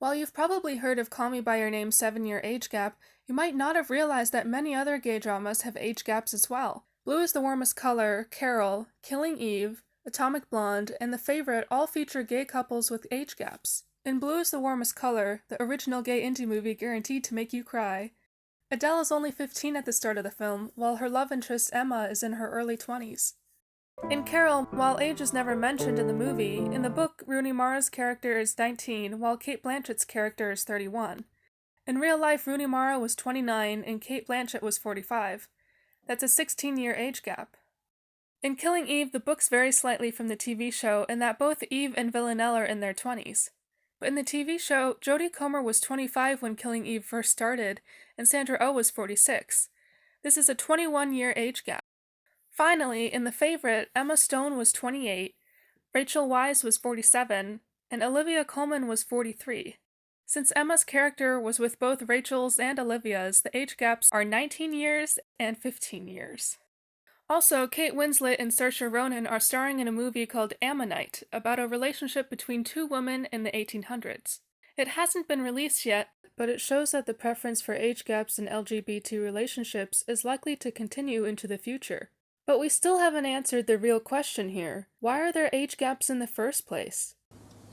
While you've probably heard of Call Me By Your Name's 7-year age gap, you might not have realized that many other gay dramas have age gaps as well. Blue is the Warmest Color, Carol, Killing Eve, Atomic Blonde, and The Favorite all feature gay couples with age gaps. In Blue is the Warmest Color, the original gay indie movie guaranteed to make you cry, Adele is only 15 at the start of the film, while her love interest Emma is in her early 20s. In Carol, while age is never mentioned in the movie, in the book Rooney Mara's character is 19, while Cate Blanchett's character is 31. In real life, Rooney Mara was 29 and Cate Blanchett was 45. That's a 16-year age gap. In Killing Eve, the books vary slightly from the TV show in that both Eve and Villanelle are in their 20s. But in the TV show, Jodie Comer was 25 when Killing Eve first started, and Sandra Oh was 46. This is a 21-year age gap. Finally, in The Favorite, Emma Stone was 28, Rachel Weisz was 47, and Olivia Colman was 43. Since Emma's character was with both Rachel's and Olivia's, the age gaps are 19 years and 15 years. Also, Kate Winslet and Saoirse Ronan are starring in a movie called Ammonite, about a relationship between two women in the 1800s. It hasn't been released yet, but it shows that the preference for age gaps in LGBT relationships is likely to continue into the future. But we still haven't answered the real question here. Why are there age gaps in the first place?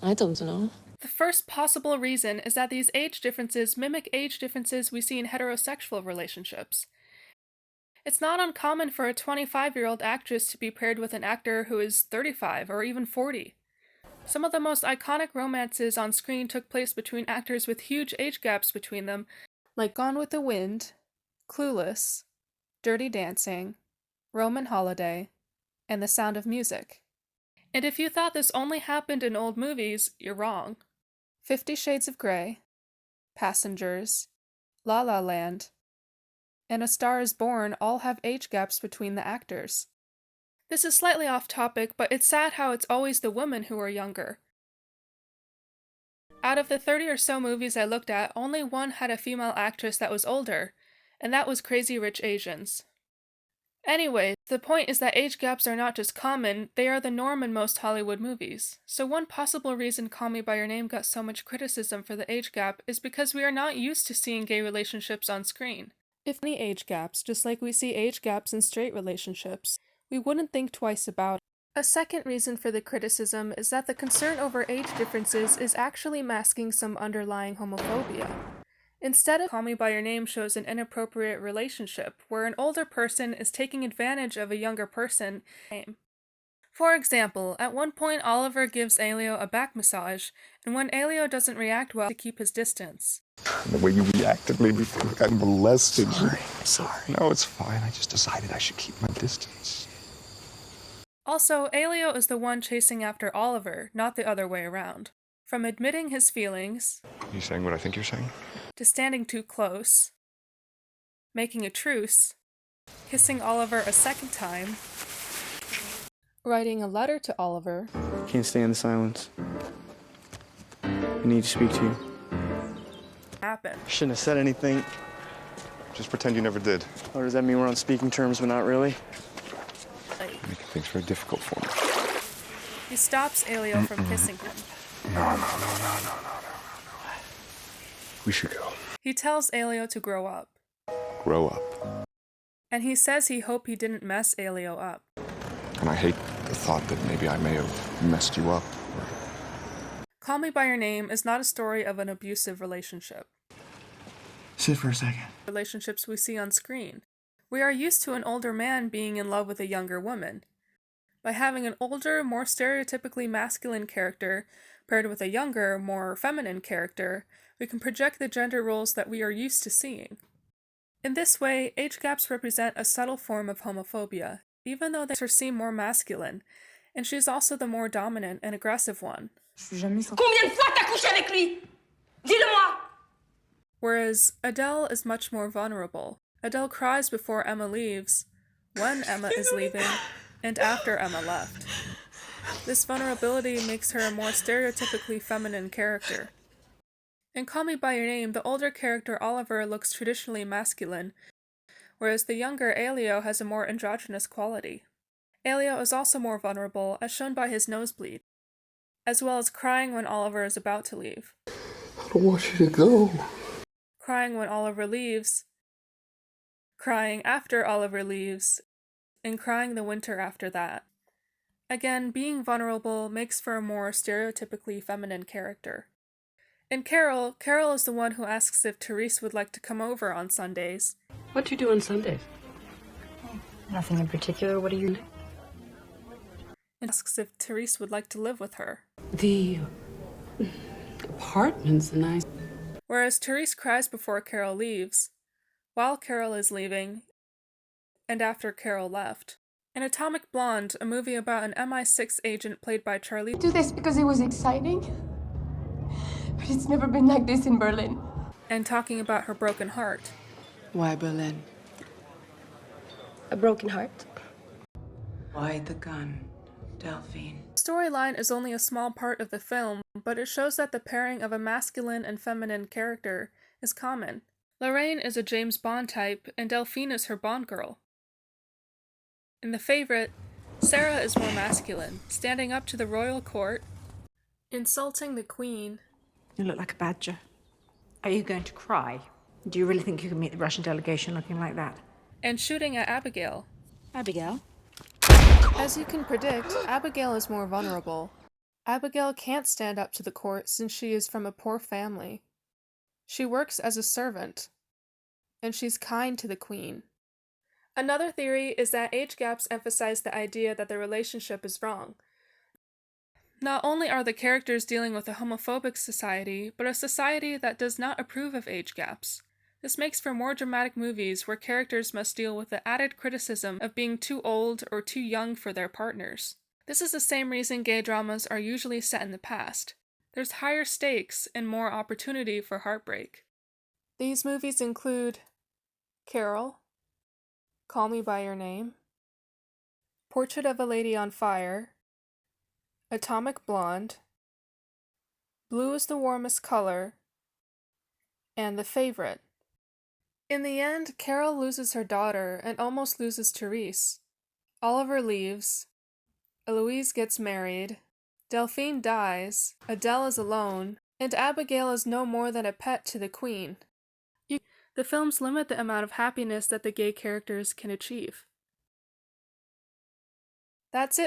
I don't know. The first possible reason is that these age differences mimic age differences we see in heterosexual relationships. It's not uncommon for a 25-year-old actress to be paired with an actor who is 35 or even 40. Some of the most iconic romances on screen took place between actors with huge age gaps between them, like Gone with the Wind, Clueless, Dirty Dancing, Roman Holiday, and The Sound of Music. And if you thought this only happened in old movies, you're wrong. 50 Shades of Grey, Passengers, La La Land, and A Star is Born all have age gaps between the actors. This is slightly off topic, but it's sad how it's always the women who are younger. Out of the 30 or so movies I looked at, only one had a female actress that was older, and that was Crazy Rich Asians. Anyway, the point is that age gaps are not just common, they are the norm in most Hollywood movies. So one possible reason Call Me By Your Name got so much criticism for the age gap is because we are not used to seeing gay relationships on screen. If any age gaps, just like we see age gaps in straight relationships, we wouldn't think twice about it. A second reason for the criticism is that the concern over age differences is actually masking some underlying homophobia. Instead of Call Me By Your Name shows an inappropriate relationship, where an older person is taking advantage of a younger person. For example, at one point Oliver gives Elio a back massage, and when Elio doesn't react well, to keep his distance. The way you reacted made me feel like I'm molested. Sorry. No, it's fine. I just decided I should keep my distance. Also, Elio is the one chasing after Oliver, not the other way around. From admitting his feelings, You saying what I think you're saying? to standing too close, making a truce, kissing Oliver a second time, writing a letter to Oliver, Can't stand the silence. I need to speak to you. happened. Shouldn't have said anything. Just pretend you never did. Or does that mean we're on speaking terms, but not really? Like, Making things very difficult for me. he stops Elio from kissing him. No. We should go. He tells Elio to grow up, Grow up. and he says he hoped he didn't mess Elio up. And I hate the thought that maybe I may have messed you up. Call Me By Your Name is not a story of an abusive relationship. Sit for a second. Relationships we see on screen. We are used to an older man being in love with a younger woman. By having an older, more stereotypically masculine character paired with a younger, more feminine character, we can project the gender roles that we are used to seeing. In this way, age gaps represent a subtle form of homophobia, even though they seem more masculine, and she's also the more dominant and aggressive one. Combien de fois t'as couché avec lui? Dis-le-moi! Whereas Adele is much more vulnerable. Adele cries before Emma leaves, when Emma is leaving, and after Emma left. This vulnerability makes her a more stereotypically feminine character. In Call Me By Your Name, the older character Oliver looks traditionally masculine, whereas the younger Elio has a more androgynous quality. Elio is also more vulnerable, as shown by his nosebleed, as well as crying when Oliver is about to leave. I don't want you to go. Crying when Oliver leaves, crying after Oliver leaves, and crying the winter after that. Again, being vulnerable makes for a more stereotypically feminine character. In Carol, Carol is the one who asks if Therese would like to come over on Sundays. What do you do on Sundays? Nothing in particular. What do you do? And asks if Therese would like to live with her. The apartment's nice. Whereas Therese cries before Carol leaves, while Carol is leaving, and after Carol left. In Atomic Blonde, a movie about an MI6 agent played by Charlie, Do this because it was exciting, but it's never been like this in Berlin. and talking about her broken heart. Why Berlin? A broken heart. Why the gun, Delphine? The storyline is only a small part of the film, but it shows that the pairing of a masculine and feminine character is common. Lorraine is a James Bond type, and Delphine is her Bond girl. In The Favorite, Sarah is more masculine, standing up to the royal court, insulting the queen, You look like a badger. Are you going to cry? Do you really think you can meet the Russian delegation looking like that? and shooting at Abigail. Abigail? As you can predict, Abigail is more vulnerable. Abigail can't stand up to the court since she is from a poor family. She works as a servant, and she's kind to the queen. Another theory is that age gaps emphasize the idea that the relationship is wrong. Not only are the characters dealing with a homophobic society, but a society that does not approve of age gaps. This makes for more dramatic movies where characters must deal with the added criticism of being too old or too young for their partners. This is the same reason gay dramas are usually set in the past. There's higher stakes and more opportunity for heartbreak. These movies include Carol, Call Me by Your Name, Portrait of a Lady on Fire, Atomic Blonde, Blue is the Warmest Color, and The Favorite. In the end, Carol loses her daughter and almost loses Therese. Oliver leaves, Eloise gets married, Delphine dies, Adele is alone, and Abigail is no more than a pet to the queen. The films limit the amount of happiness that the gay characters can achieve. That's it